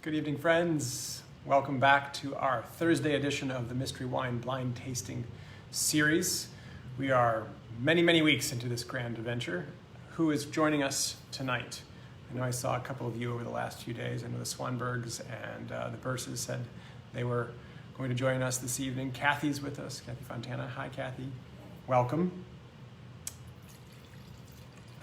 Good evening, friends. Welcome back to our Thursday edition of the Mystery Wine Blind Tasting Series. We are many weeks into this grand adventure. Who is joining us tonight? I know I saw a couple of you over the last few days. I know the Swanbergs and the Burses said they were going to join us this evening. Kathy's with us, Kathy Fontana. Hi, Kathy. Welcome.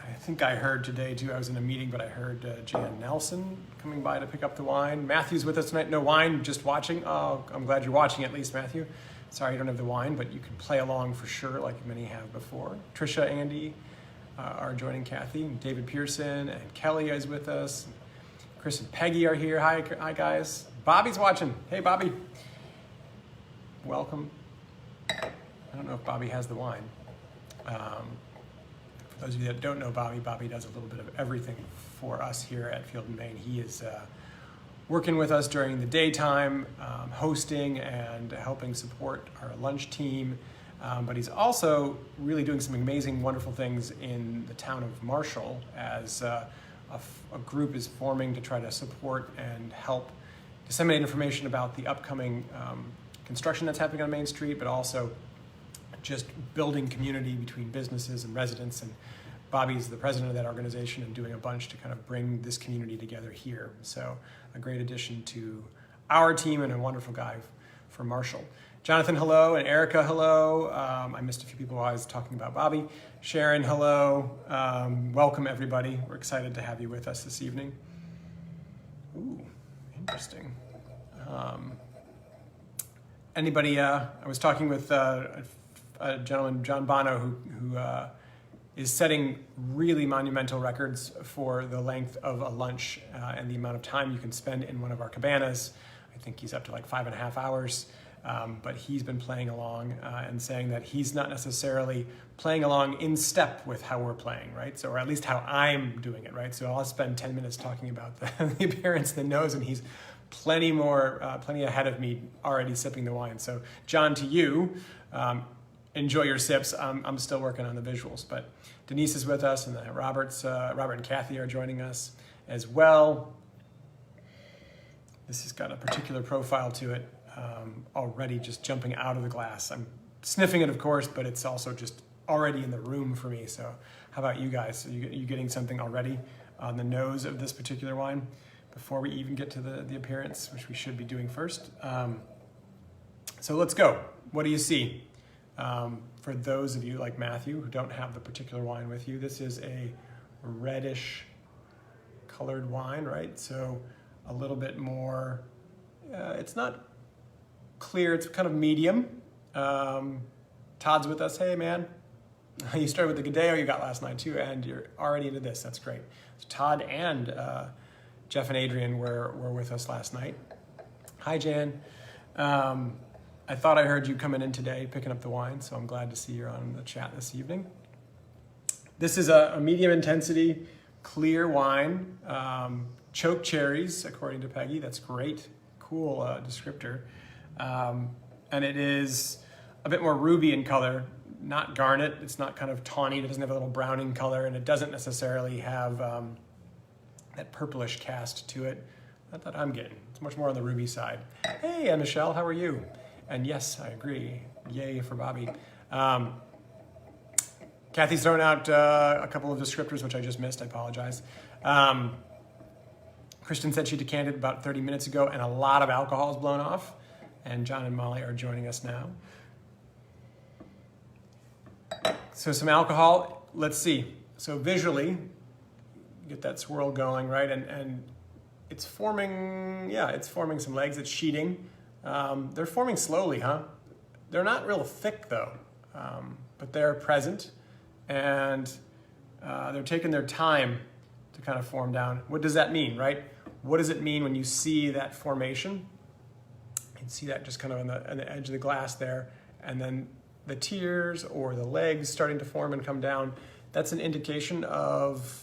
I think I heard today too, I was in a meeting, but I heard Jan Nelson coming by to pick up the wine. Matthew's with us tonight. No wine, just watching. Oh, I'm glad you're watching at least, Matthew. Sorry you don't have the wine, but you can play along for sure, like many have before. Trisha, Andy are joining Kathy. David Pearson and Kelly is with us. Chris and Peggy are here. Hi guys. Bobby's watching. Hey, Bobby. Welcome. I don't know if Bobby has the wine. For those of you that don't know Bobby, Bobby does a little bit of everything for us here at Field & Main. He is working with us during the daytime, hosting and helping support our lunch team. But he's also really doing some amazing, wonderful things in the town of Marshall as a group is forming to try to support and help disseminate information about the upcoming construction that's happening on Main Street, but also just building community between businesses and residents. And Bobby's the president of that organization and doing a bunch to kind of bring this community together here. So a great addition to our team and a wonderful guy for Marshall. Jonathan, hello, and Erica, hello. I missed a few people while I was talking about Bobby. Sharon, hello. Welcome, everybody. We're excited to have you with us this evening. Ooh, interesting. Anybody, I was talking with a gentleman, John Bono, who is setting really monumental records for the length of a lunch and the amount of time you can spend in one of our cabanas. I think he's up to like 5.5 hours, but he's been playing along and saying that he's not necessarily playing along in step with how we're playing, right? So, or at least how I'm doing it, right? So I'll spend 10 minutes talking about the appearance, the nose, and he's plenty ahead of me already sipping the wine. So John, to you, enjoy your sips. I'm still working on the visuals, but Denise is with us, and then Robert and Kathy are joining us as well. This has got a particular profile to it already, just jumping out of the glass. I'm sniffing it, of course, but it's also just already in the room for me. So how about you guys? Are you getting something already on the nose of this particular wine before we even get to the appearance, which we should be doing first? So let's go. What do you see? For those of you like Matthew who don't have the particular wine with you, this is a reddish colored wine, right? So a little bit more, it's not clear, it's kind of medium. Todd's with us. Hey man, you started with the Gadeo you got last night too, and you're already into this, that's great. So Todd and Jeff and Adrian were with us last night. Hi Jan. I thought I heard you coming in today, picking up the wine, so I'm glad to see you're on the chat this evening. This is a medium intensity, clear wine, choke cherries, according to Peggy. That's great, cool descriptor. And it is a bit more ruby in color, not garnet. It's not kind of tawny. It doesn't have a little browning color, and it doesn't necessarily have that purplish cast to it. Not that I'm getting. It's much more on the ruby side. Hey, Michelle, how are you? And yes, I agree. Yay for Bobby. Kathy's thrown out a couple of descriptors, which I just missed. I apologize. Kristen said she decanted about 30 minutes ago, and a lot of alcohol is blown off. And John and Molly are joining us now. So some alcohol. Let's see. So visually, get that swirl going, right? And it's forming, it's forming some legs. It's sheeting. They're forming slowly, huh? They're not real thick though, but they're present, and they're taking their time to kind of form down. What does that mean, right? What does it mean when you see that formation? You can see that just kind of on the edge of the glass there, and then the tears or the legs starting to form and come down. That's an indication of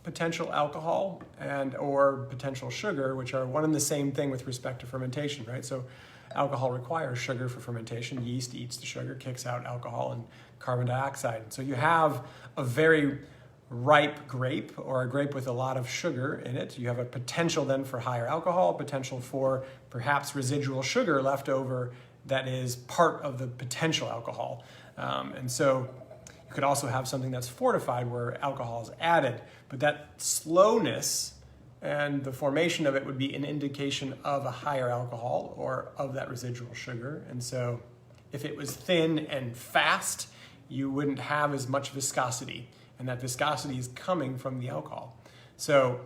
potential alcohol and or potential sugar, which are one and the same thing with respect to fermentation, right? So alcohol requires sugar for fermentation. Yeast eats the sugar, kicks out alcohol and carbon dioxide. So you have a very ripe grape or a grape with a lot of sugar in it, you have a potential then for higher alcohol, potential for perhaps residual sugar left over that is part of the potential alcohol. And so you could also have something that's fortified where alcohol is added, but that slowness and the formation of it would be an indication of a higher alcohol or of that residual sugar. And so if it was thin and fast, you wouldn't have as much viscosity, and that viscosity is coming from the alcohol. So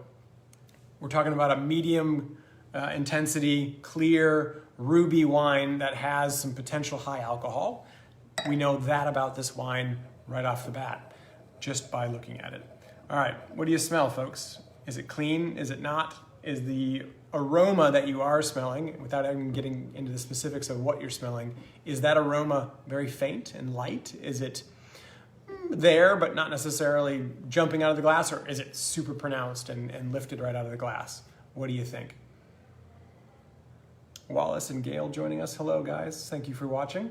we're talking about a medium intensity, clear, ruby wine that has some potential high alcohol. We know that about this wine right off the bat, just by looking at it. All right, what do you smell, folks? Is it clean? Is it not? Is the aroma that you are smelling, without even getting into the specifics of what you're smelling, is that aroma very faint and light? Is it there, but not necessarily jumping out of the glass, or is it super pronounced and lifted right out of the glass? What do you think? Wallace and Gail joining us. Hello, guys. Thank you for watching.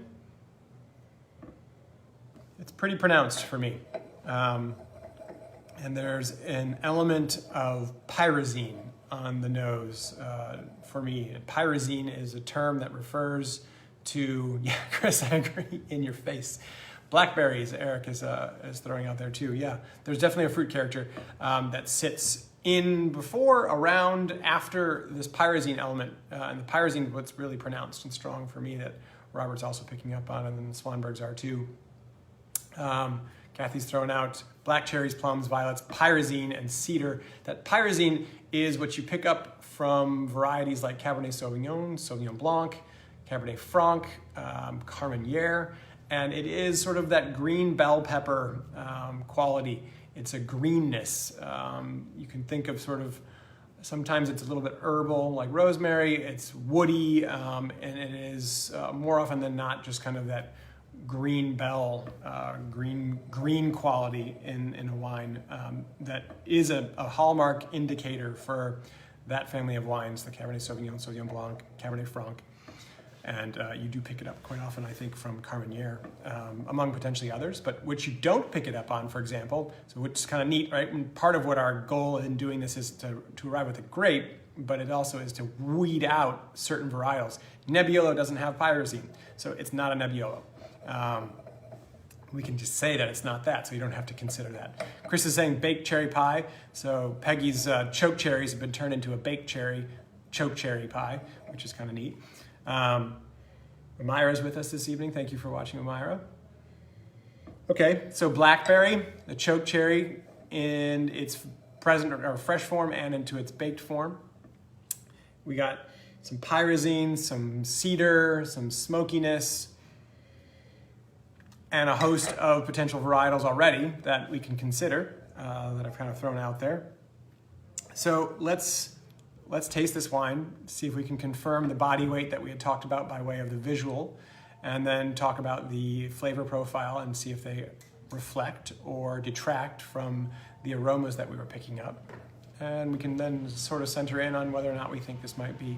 It's pretty pronounced for me. And there's an element of pyrazine on the nose for me. Pyrazine is a term that refers to, yeah, Chris, I agree, in your face. Blackberries, Eric is throwing out there too. Yeah, there's definitely a fruit character that sits in before, around, after this pyrazine element. And the pyrazine is what's really pronounced and strong for me that Robert's also picking up on, and then the Swanbergs are too. Kathy's throwing out black cherries, plums, violets, pyrazine, and cedar. That pyrazine is what you pick up from varieties like Cabernet Sauvignon, Sauvignon Blanc, Cabernet Franc, Carmenere, and it is sort of that green bell pepper quality. It's a greenness. You can think of sort of, sometimes it's a little bit herbal, like rosemary. It's woody, and it is more often than not just kind of that green bell, green quality in a wine that is a hallmark indicator for that family of wines, the Cabernet Sauvignon, Sauvignon Blanc, Cabernet Franc. And you do pick it up quite often, I think, from Carmenere, among potentially others, but which you don't pick it up on, for example, so which is kind of neat, right? And part of what our goal in doing this is to arrive with a grape, but it also is to weed out certain varietals. Nebbiolo doesn't have pyrazine, so it's not a Nebbiolo. We can just say that it's not that, so you don't have to consider that. Chris is saying baked cherry pie, so Peggy's choke cherries have been turned into a baked cherry, choke cherry pie, which is kind of neat. Amira's with us this evening. Thank you for watching, Amira. Okay, so blackberry, the choke cherry in its present or fresh form and into its baked form. We got some pyrazine, some cedar, some smokiness, and a host of potential varietals already that we can consider, that I've kind of thrown out there. So let's taste this wine, see if we can confirm the body weight that we had talked about by way of the visual, and then talk about the flavor profile and see if they reflect or detract from the aromas that we were picking up. And we can then sort of center in on whether or not we think this might be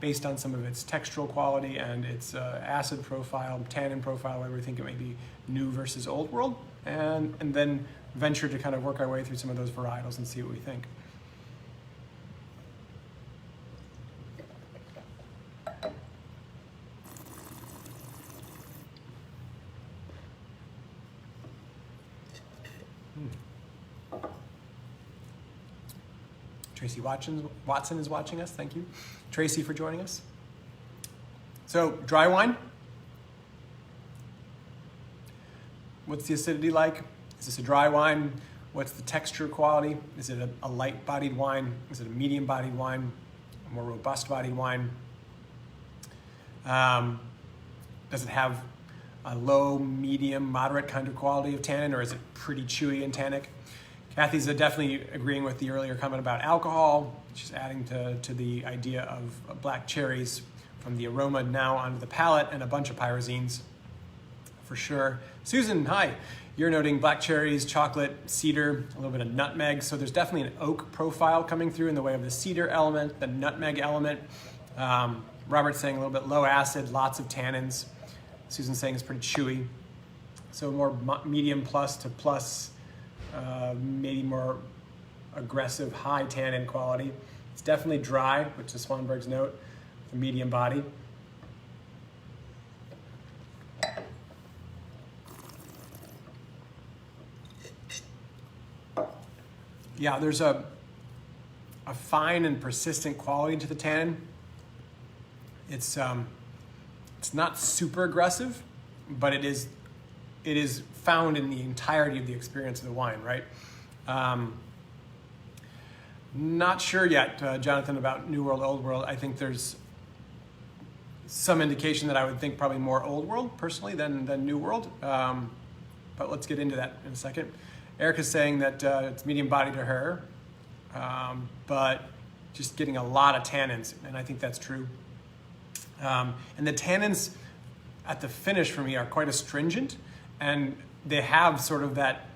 based on some of its textural quality and its acid profile, tannin profile, where we think it may be new versus old world, and then venture to kind of work our way through some of those varietals and see what we think. Tracy Watson is watching us. Thank you, Tracy, for joining us. So, dry wine. What's the acidity like? Is this a dry wine? What's the texture quality? Is it a light-bodied wine? Is it a medium-bodied wine? A more robust-bodied wine? Does it have a low, medium, moderate kind of quality of tannin, or is it pretty chewy and tannic? Kathy's definitely agreeing with the earlier comment about alcohol. She's adding to the idea of black cherries from the aroma now onto the palate, and a bunch of pyrazines for sure. Susan, hi. You're noting black cherries, chocolate, cedar, a little bit of nutmeg. So there's definitely an oak profile coming through in the way of the cedar element, the nutmeg element. Robert's saying a little bit low acid, lots of tannins. Susan's saying it's pretty chewy. So more medium plus to plus maybe more aggressive high tannin quality. It's definitely dry, which is Swanberg's note, the medium body. Yeah, there's a fine and persistent quality to the tannin. It's not super aggressive, but it is found in the entirety of the experience of the wine, right? Not sure yet, Jonathan, about New World, Old World. I think there's some indication that I would think probably more Old World personally than New World, but let's get into that in a second. Erica's saying that it's medium body to her, but just getting a lot of tannins, and I think that's true. And the tannins at the finish for me are quite astringent, and they have sort of that,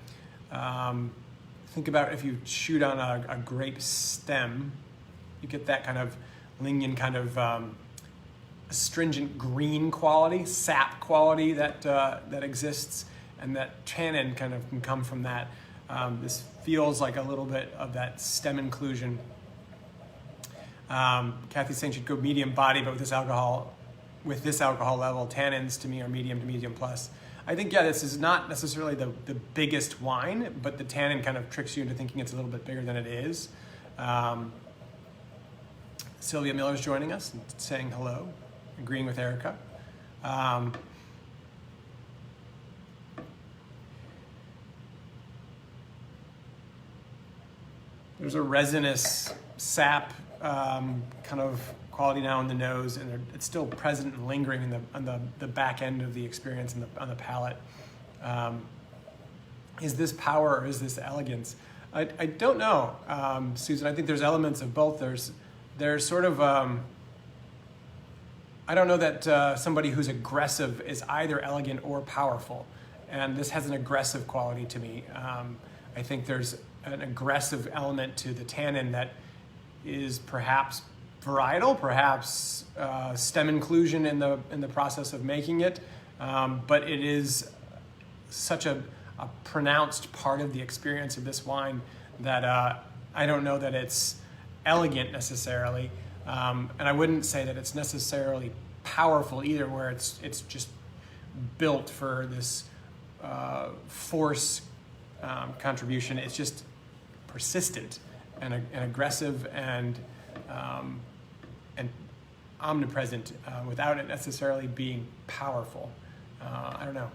think about if you shoot on a grape stem, you get that kind of lignan kind of astringent green quality, sap quality that exists, and that tannin kind of can come from that. This feels like a little bit of that stem inclusion. Kathy's saying she'd go medium body, but with this alcohol level, tannins to me are medium to medium plus. I think, yeah, this is not necessarily the biggest wine, but the tannin kind of tricks you into thinking it's a little bit bigger than it is. Sylvia Miller's joining us and saying hello, agreeing with Erica. There's a resinous sap kind of quality now in the nose, and it's still present and lingering on the back end of the experience and on the palate. Is this power or is this elegance? I don't know, Susan. I think there's elements of both. There's sort of I don't know that somebody who's aggressive is either elegant or powerful, and this has an aggressive quality to me. I think there's an aggressive element to the tannin that is perhaps varietal, perhaps stem inclusion in the process of making it, but it is such a pronounced part of the experience of this wine that I don't know that it's elegant necessarily, and I wouldn't say that it's necessarily powerful either, where it's just built for this force contribution. It's just persistent and aggressive and omnipresent without it necessarily being powerful. I don't know.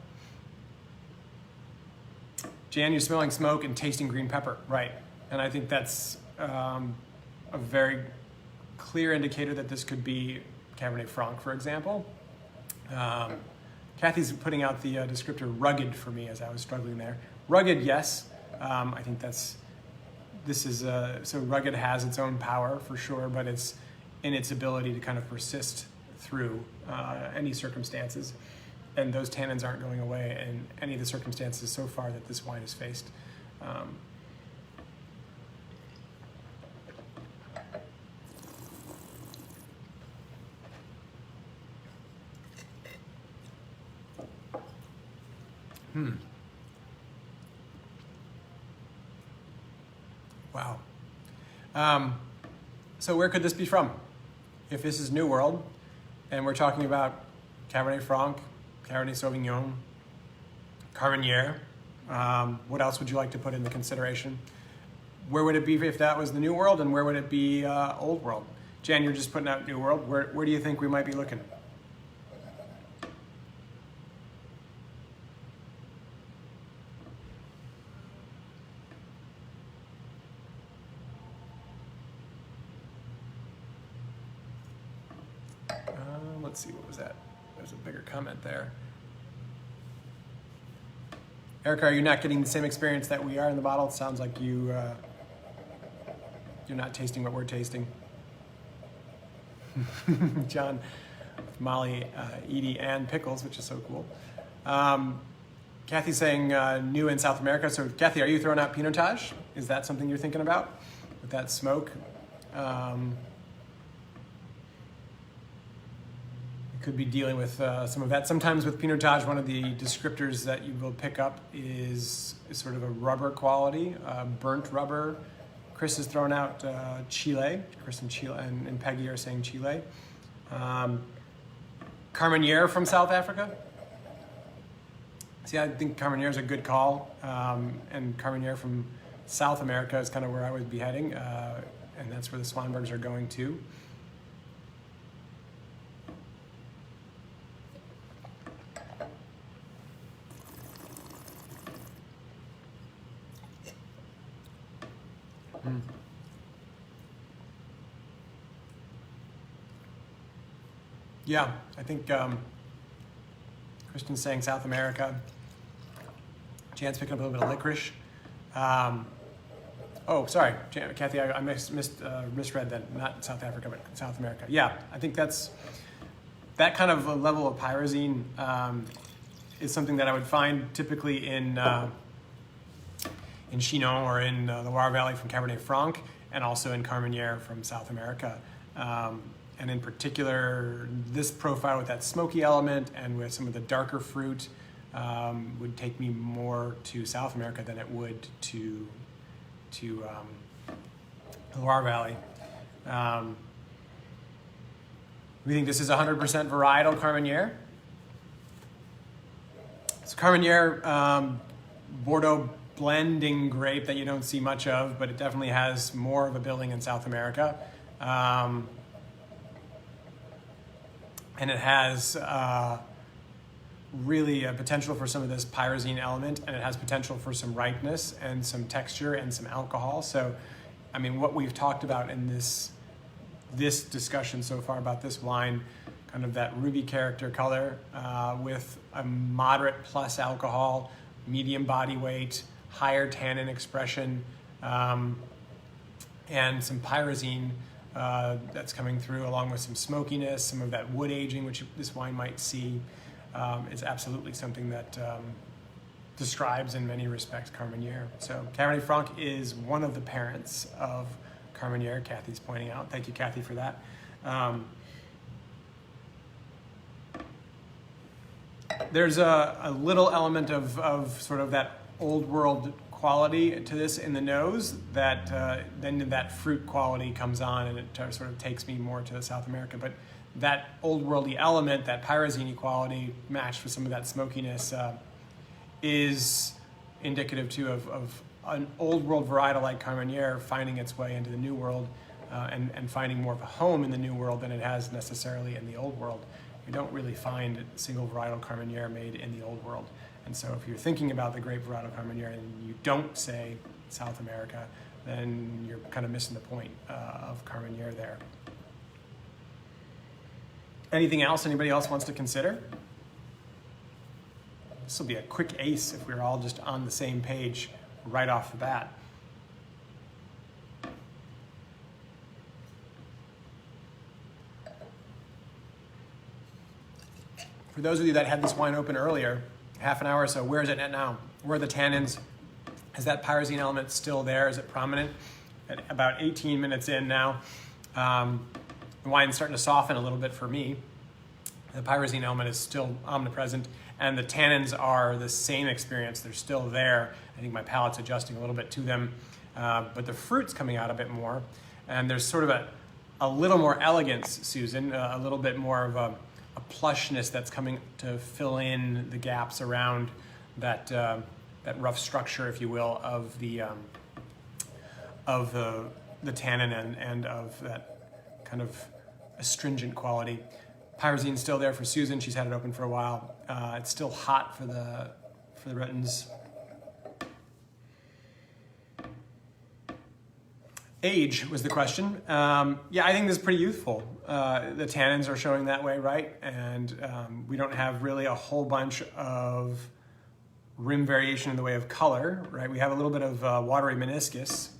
Jan, you're smelling smoke and tasting green pepper, right? And I think that's a very clear indicator that this could be Cabernet Franc, for example. Kathy's putting out the descriptor rugged for me as I was struggling there. Rugged, yes. I think so rugged has its own power for sure, but it's in its ability to kind of persist through any circumstances. And those tannins aren't going away in any of the circumstances so far that this wine has faced. Wow. So where could this be from? If this is New World, and we're talking about Cabernet Franc, Cabernet Sauvignon, Carmenere, what else would you like to put in the consideration? Where would it be if that was the New World, and where would it be Old World? Jan, you're just putting out New World. Where do you think we might be looking? Let's see, what was that? There's a bigger comment there. Erica, are you not getting the same experience that we are in the bottle? It sounds like you're not tasting what we're tasting. John, Molly, Edie, and pickles, which is so cool. Kathy's saying new in South America. So Kathy, are you throwing out Pinotage? Is that something you're thinking about with that smoke? could be dealing with some of that. Sometimes with Pinotage, one of the descriptors that you will pick up is sort of a rubber quality, burnt rubber. Chris has thrown out Chile. Chris and Chile and Peggy are saying Chile. Carmenere from South Africa. See, I think Carmenere is a good call, and Carmenere from South America is kind of where I would be heading, and that's where the Swanbergs are going to. Yeah, I think Kristen's saying South America. Jan's picking up a little bit of licorice. Oh, sorry, Kathy, I misread that. Not South Africa, but South America. Yeah, I think that kind of a level of pyrazine is something that I would find typically in Chinon or in the Loire Valley from Cabernet Franc, and also in Carmenere from South America. And in particular, this profile with that smoky element and with some of the darker fruit would take me more to South America than it would to the Loire Valley. We think this is 100% varietal Carmenere. It's Carmenere Bordeaux blending grape that you don't see much of, but it definitely has more of a building in South America. And it has really a potential for some of this pyrazine element, and it has potential for some ripeness and some texture and some alcohol. So, I mean, what we've talked about in this discussion so far about this wine, kind of that ruby character color with a moderate plus alcohol, medium body weight, higher tannin expression, and some pyrazine that's coming through, along with some smokiness, some of that wood aging, which this wine might see, is absolutely something that describes in many respects Carmenere. So Cabernet Franc is one of the parents of Carmenere, Kathy's pointing out. Thank you, Kathy, for that. There's a little element of sort of that old world quality to this in the nose that then that fruit quality comes on, and it sort of takes me more to South America. But that old worldy element, that pyrazine quality matched with some of that smokiness is indicative too of an old world varietal like Carmenere finding its way into the new world and finding more of a home in the new world than it has necessarily in the old world. You don't really find a single varietal Carmenere made in the old world. And so if you're thinking about the grape varietal Carmenere and you don't say South America, then you're kind of missing the point of Carmenere there. Anything else anybody else wants to consider? This will be a quick ace if we're all just on the same page right off the bat. For those of you that had this wine open earlier, half an hour or so, where is it at now? Where are the tannins? Is that pyrazine element still there? Is it prominent? At about 18 minutes in now, the wine's starting to soften a little bit for me. The pyrazine element is still omnipresent, and the tannins are the same experience. They're still there. I think my palate's adjusting a little bit to them, but the fruit's coming out a bit more, and there's sort of a little more elegance, Susan, a little bit more of a plushness that's coming to fill in the gaps around that rough structure, if you will, of the tannin and of that kind of astringent quality. Pyrazine's still there for Susan. She's had it open for a while. It's still hot for the Bretons. Age was the question. Yeah, I think this is pretty youthful. The tannins are showing that way, right? And we don't have really a whole bunch of rim variation in the way of color, right? We have a little bit of watery meniscus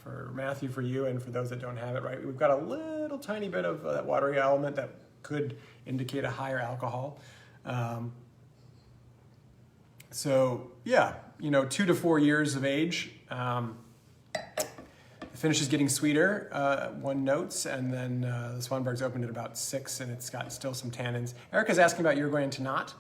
for Matthew, for you, and for those that don't have it, right? We've got a little tiny bit of that watery element that could indicate a higher alcohol. So yeah, 2 to 4 years of age. finish is getting sweeter, one notes, and then the Swanberg's opened at about 6, and it's got still some tannins. Erica's asking about Uruguayan Tannat.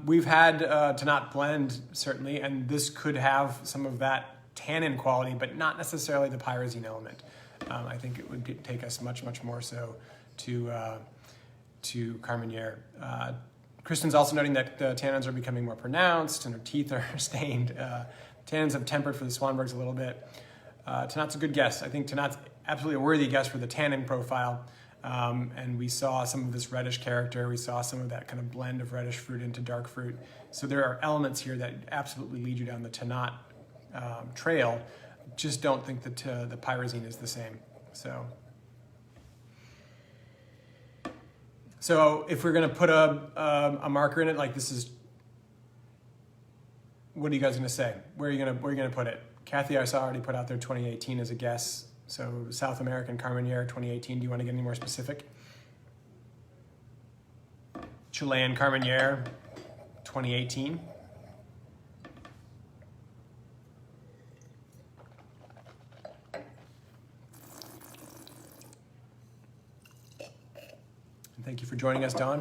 We've had Tannat blend, certainly, and this could have some of that tannin quality, but not necessarily the pyrazine element. I think it would take us much, much more so to Carmenere. Kristen's also noting that the tannins are becoming more pronounced and her teeth are stained. Tannins have tempered for the Swanbergs a little bit. Tannat's a good guess. I think Tannat's absolutely a worthy guess for the tannin profile. And we saw some of this reddish character. We saw some of that kind of blend of reddish fruit into dark fruit. So there are elements here that absolutely lead you down the Tannat trail. Just don't think that the pyrazine is the same. So if we're going to put a marker in it, like this is, what are you guys going to say? Where are you going to put it? Kathy, I saw already put out there 2018 as a guess. So South American Carmenere 2018. Do you want to get any more specific? Chilean Carmenere 2018. And thank you for joining us, Don.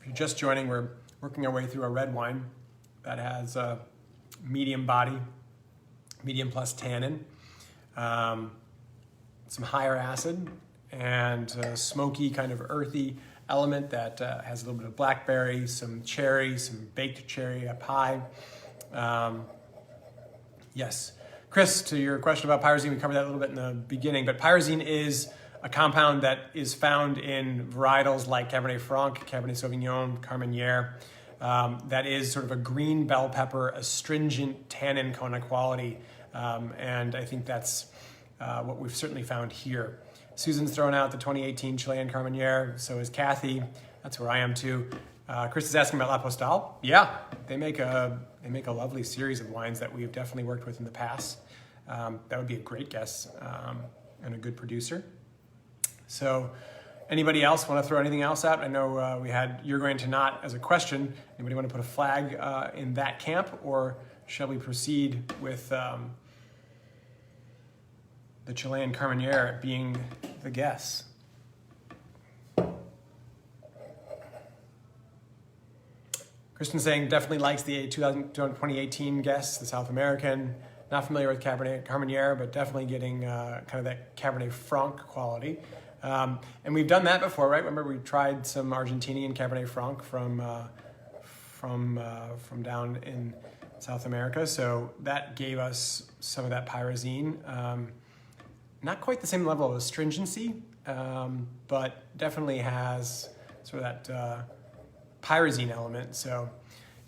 If you're just joining, we're working our way through a red wine that has a medium body, medium plus tannin. Some higher acid and a smoky kind of earthy element that has a little bit of blackberry, some cherry, some baked cherry, a pie. Yes. Chris, to your question about pyrazine, we covered that a little bit in the beginning, but pyrazine is a compound that is found in varietals like Cabernet Franc, Cabernet Sauvignon, Carmenere. That is sort of a green bell pepper, astringent tannin kind of quality. And I think that's what we've certainly found here. Susan's thrown out the 2018 Chilean Carmenere, so is Kathy. That's where I am too. Chris is asking about La Postal. Yeah, they make a lovely series of wines that we've definitely worked with in the past. That would be a great guess and a good producer. So anybody else want to throw anything else out? I know we had Uruguayan Tannat as a question. Anybody want to put a flag in that camp, or shall we proceed with the Chilean Carmenere being the guess? Kristen saying definitely likes the 2018 guess, the South American. Not familiar with Cabernet Carmenere, but definitely getting kind of that Cabernet Franc quality. And we've done that before, right? Remember we tried some Argentinian Cabernet Franc from down in South America. So that gave us some of that pyrazine. Not quite the same level of astringency, but definitely has sort of that pyrazine element. So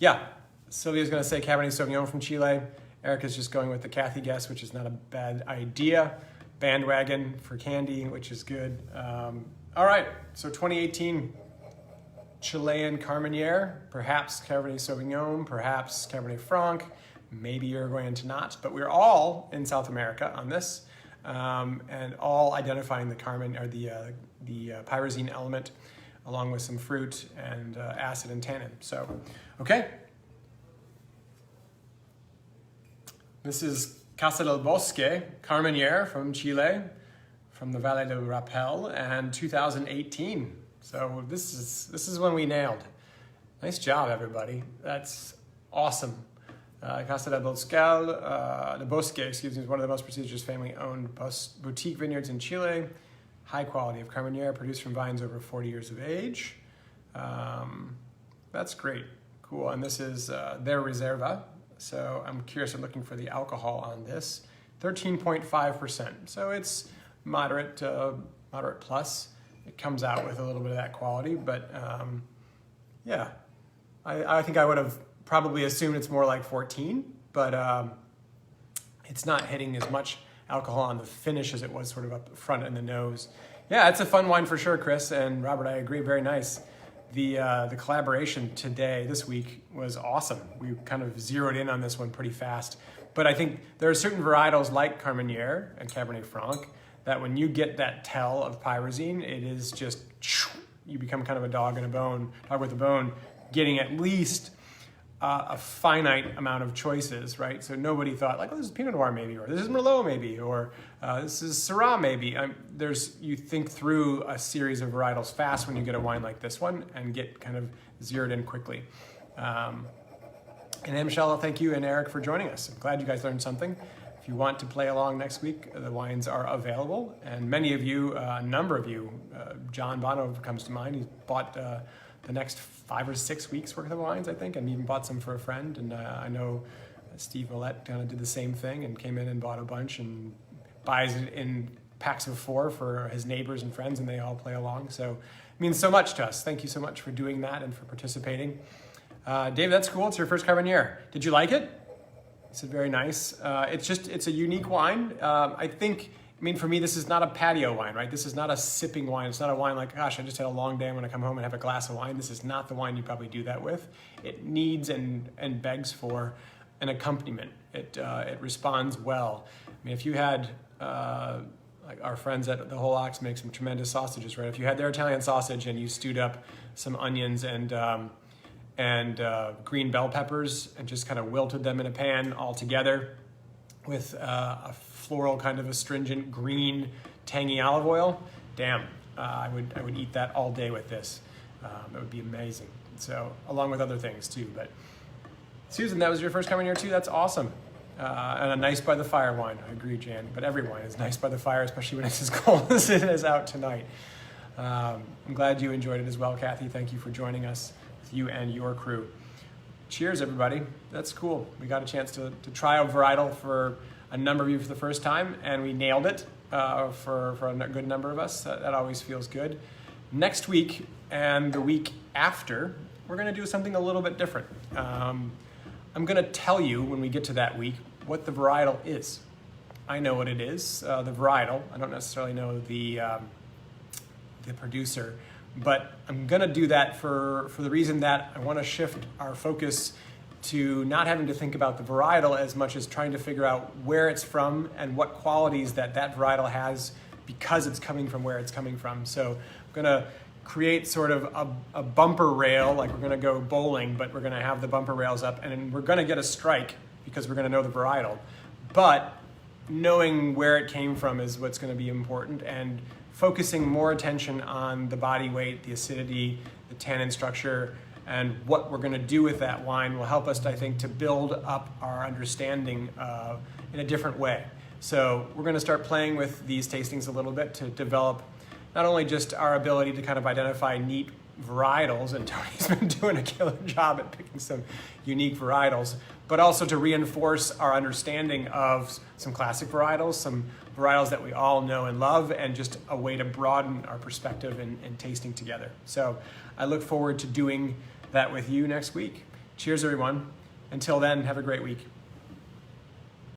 yeah, Sylvia's going to say Cabernet Sauvignon from Chile. Erica's just going with the Kathy guess, which is not a bad idea. Bandwagon for Candy, which is good. All right, so 2018 Chilean Carmenere, perhaps Cabernet Sauvignon, perhaps Cabernet Franc, maybe Uruguayan Tannat, but we're all in South America on this, and all identifying the the pyrazine element, along with some fruit and acid and tannin. So, okay. This is Casa del Bosque, Carmenere from Chile, from the Valle del Rapel, and 2018. So this is one we nailed. Nice job, everybody. That's awesome. Casa del Bosque, is one of the most prestigious family-owned boutique vineyards in Chile. High quality of Carmenere, produced from vines over 40 years of age. That's great. Cool. And this is their Reserva. So I'm curious, I'm looking for the alcohol on this. 13.5%. So it's moderate plus. It comes out with a little bit of that quality, but yeah. I think I would have probably assumed it's more like 14, but it's not hitting as much alcohol on the finish as it was sort of up front in the nose. Yeah, it's a fun wine for sure, Chris. And Robert, I agree, very nice. The collaboration this week was awesome. We kind of zeroed in on this one pretty fast. But I think there are certain varietals like Carmenere and Cabernet Franc that when you get that tell of pyrazine, it is just, you become kind of a dog with a bone, getting at least a finite amount of choices, right? So nobody thought like, oh, this is Pinot Noir maybe, or this is Merlot maybe, or this is Syrah maybe. You think through a series of varietals fast when you get a wine like this one and get kind of zeroed in quickly. And Michelle, thank you, and Eric for joining us. I'm glad you guys learned something. If you want to play along next week, the wines are available. And many of you, a number of you, John Bono comes to mind. He bought the next 5 or 6 weeks worth of wines, I think, and even bought some for a friend. And I know Steve Millette kind of did the same thing and came in and bought a bunch and buys it in packs of 4 for his neighbors and friends, and they all play along. So it means so much to us. Thank you so much for doing that and for participating. Dave, that's cool. It's your first Carmenere. Did you like it? He said, very nice. It's a unique wine. For me, this is not a patio wine, right? This is not a sipping wine. It's not a wine like, gosh, I just had a long day. I'm going to come home and have a glass of wine. This is not the wine you probably do that with. It needs and begs for an accompaniment. It responds well. I mean, if you had, like our friends at the Whole Ox make some tremendous sausages, right? If you had their Italian sausage and you stewed up some onions and green bell peppers and just kind of wilted them in a pan all together with a floral kind of astringent green tangy olive oil, damn, I would eat that all day with this. It would be amazing. So along with other things too. But Susan, that was your first Carmenere too. That's awesome. And a nice by the fire wine. I agree, Jan. But every wine is nice by the fire, especially when it's as cold as it is out tonight. I'm glad you enjoyed it as well, Kathy. Thank you for joining us, you and your crew. Cheers, everybody. That's cool. We got a chance to try a varietal for a number of you for the first time, and we nailed it for a good number of us. That always feels good. Next week and the week after, we're going to do something a little bit different. I'm going to tell you when we get to that week what the varietal is. I know what it is, the varietal. I don't necessarily know the producer. But I'm going to do that for the reason that I want to shift our focus to not having to think about the varietal as much as trying to figure out where it's from and what qualities that varietal has because it's coming from where it's coming from. So I'm going to create sort of a bumper rail, like we're going to go bowling, but we're going to have the bumper rails up, and we're going to get a strike because we're going to know the varietal. But knowing where it came from is what's going to be important, and focusing more attention on the body weight, the acidity, the tannin structure, and what we're going to do with that wine will help us, I think, to build up our understanding in a different way. So we're going to start playing with these tastings a little bit to develop not only just our ability to kind of identify neat varietals, and Tony's been doing a killer job at picking some unique varietals, but also to reinforce our understanding of some classic varietals, some varietals that we all know and love, and just a way to broaden our perspective in tasting together. So I look forward to doing that with you next week. Cheers, everyone. Until then, have a great week.